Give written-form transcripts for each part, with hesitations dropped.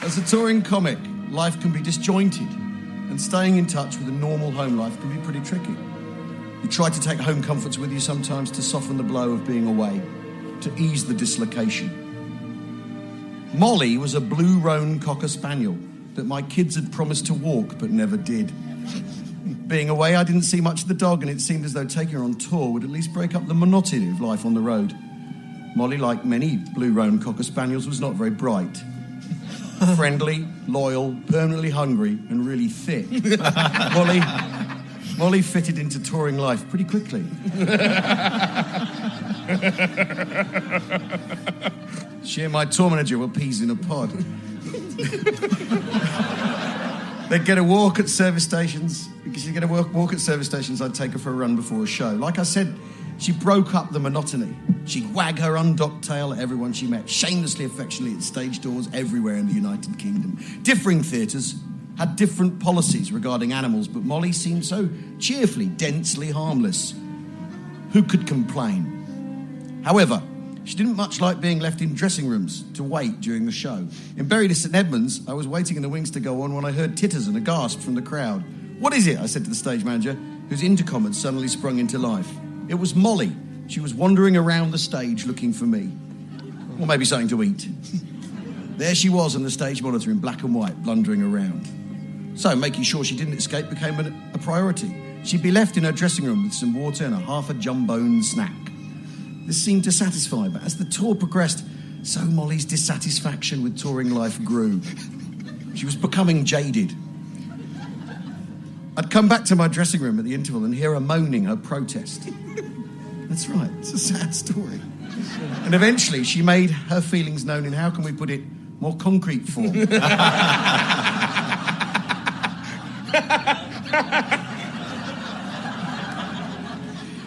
As a touring comic, life can be disjointed, and staying in touch with a normal home life can be pretty tricky. You try to take home comforts with you sometimes to soften the blow of being away, to ease the dislocation. Molly was a blue roan cocker spaniel that my kids had promised to walk but never did. Being away, I didn't see much of the dog, and it seemed as though taking her on tour would at least break up the monotony of life on the road. Molly, like many blue roan cocker spaniels, was not very bright. Friendly, loyal, permanently hungry, and really thick. Molly fitted into touring life pretty quickly. She and my tour manager were peas in a pod. They'd get a walk at service stations. Because she'd get a walk at service stations, I'd take her for a run before a show. Like I said, she broke up the monotony. She'd wag her undocked tail at everyone she met, shamelessly affectionately at stage doors everywhere in the United Kingdom. Differing theatres had different policies regarding animals, but Molly seemed so cheerfully, densely harmless. Who could complain? However, she didn't much like being left in dressing rooms to wait during the show. In Bury to St Edmunds, I was waiting in the wings to go on when I heard titters and a gasp from the crowd. "What is it?" I said to the stage manager, whose intercom had suddenly sprung into life. It was Molly. She was wandering around the stage looking for me. Or maybe something to eat. There she was on the stage monitor in black and white, blundering around. So making sure she didn't escape became a priority. She'd be left in her dressing room with some water and a half a jumbo snack. This seemed to satisfy, but as the tour progressed, so Molly's dissatisfaction with touring life grew. She was becoming jaded. I'd come back to my dressing room at the interval and hear her moaning her protest. That's right, it's a sad story. And eventually she made her feelings known in, how can we put it, more concrete form.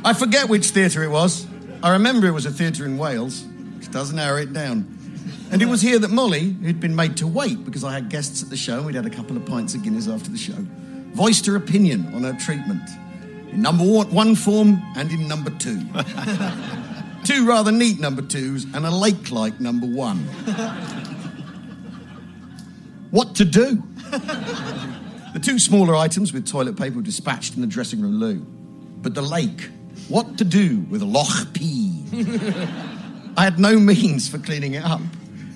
I forget which theatre it was. I remember it was a theatre in Wales, which does narrow it down. And it was here that Molly, who'd been made to wait because I had guests at the show and we'd had a couple of pints of Guinness after the show, voiced her opinion on her treatment. In number one form and in number 2. 2 rather neat number 2s and a lake-like number 1. What to do? The 2 smaller items with toilet paper were dispatched in the dressing room loo. But the lake, what to do with Loch Pee? I had no means for cleaning it up.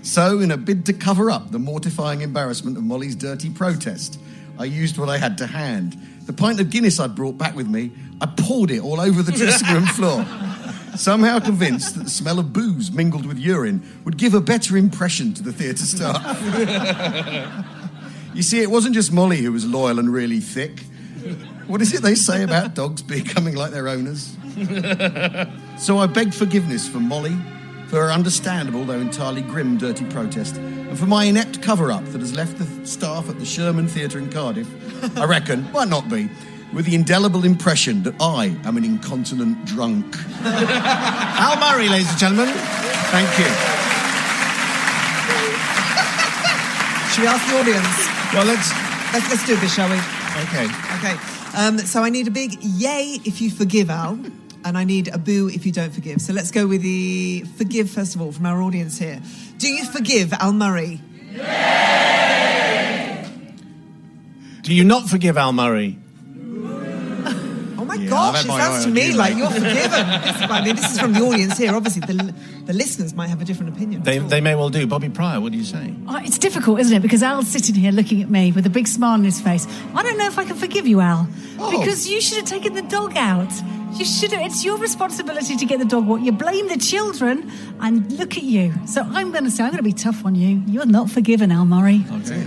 So, in a bid to cover up the mortifying embarrassment of Molly's dirty protest, I used what I had to hand. The pint of Guinness I'd brought back with me, I poured it all over the dressing room floor. Somehow convinced that the smell of booze mingled with urine would give a better impression to the theatre staff. You see, it wasn't just Molly who was loyal and really thick. What is it they say about dogs becoming like their owners? So I begged forgiveness from Molly for her understandable, though entirely grim, dirty protest, and for my inept cover-up that has left the staff at the Sherman Theatre in Cardiff, I reckon, might not be, with the indelible impression that I am an incontinent drunk. Al Murray, ladies and gentlemen. Thank you. Should we ask the audience? Well, let's do this, shall we? Okay. Okay. So I need a big yay if you forgive Al, and I need a boo if you don't forgive. So let's go with the forgive first of all from our audience here. Do you forgive Al Murray? Yay! Do you not forgive Al Murray? Oh my gosh, it sounds to me like you're forgiven. This is from the audience here. Obviously, the listeners might have a different opinion. They may well do. Bobby Pryor, what do you say? Oh, it's difficult, isn't it? Because Al's sitting here looking at me with a big smile on his face. I don't know if I can forgive you, Al. Oh. Because you should have taken the dog out. You should have. It's your responsibility to get the dog walked. You blame the children, and look at you. So I'm going to say, I'm going to be tough on you. You're not forgiven, Al Murray. Okay.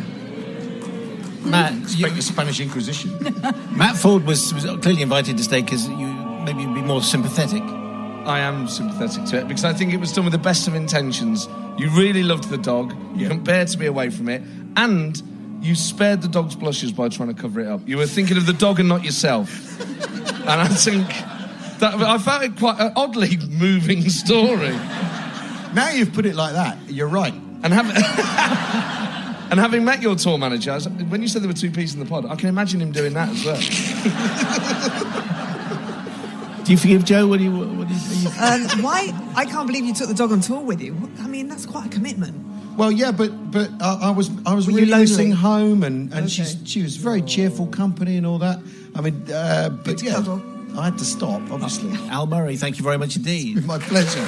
Matt, the Spanish Inquisition. Matt Ford was clearly invited to stay because maybe you'd be more sympathetic. I am sympathetic to it because I think it was done with the best of intentions. You really loved the dog. You couldn't bear to be away from it. And you spared the dog's blushes by trying to cover it up. You were thinking of the dog and not yourself. And I think that I found it quite an oddly moving story. Now you've put it like that, you're right. And having met your tour manager, when you said there were 2 peas in the pod, I can imagine him doing that as well. Do you forgive Joe? What do you why? I can't believe you took the dog on tour with you. I mean, that's quite a commitment. Well, yeah, but I was Were you really lonely? missing home, and Okay. she was very cheerful company and all that. I mean, but to yeah, cuddle. I had to stop, obviously. Al Murray, thank you very much indeed. My pleasure.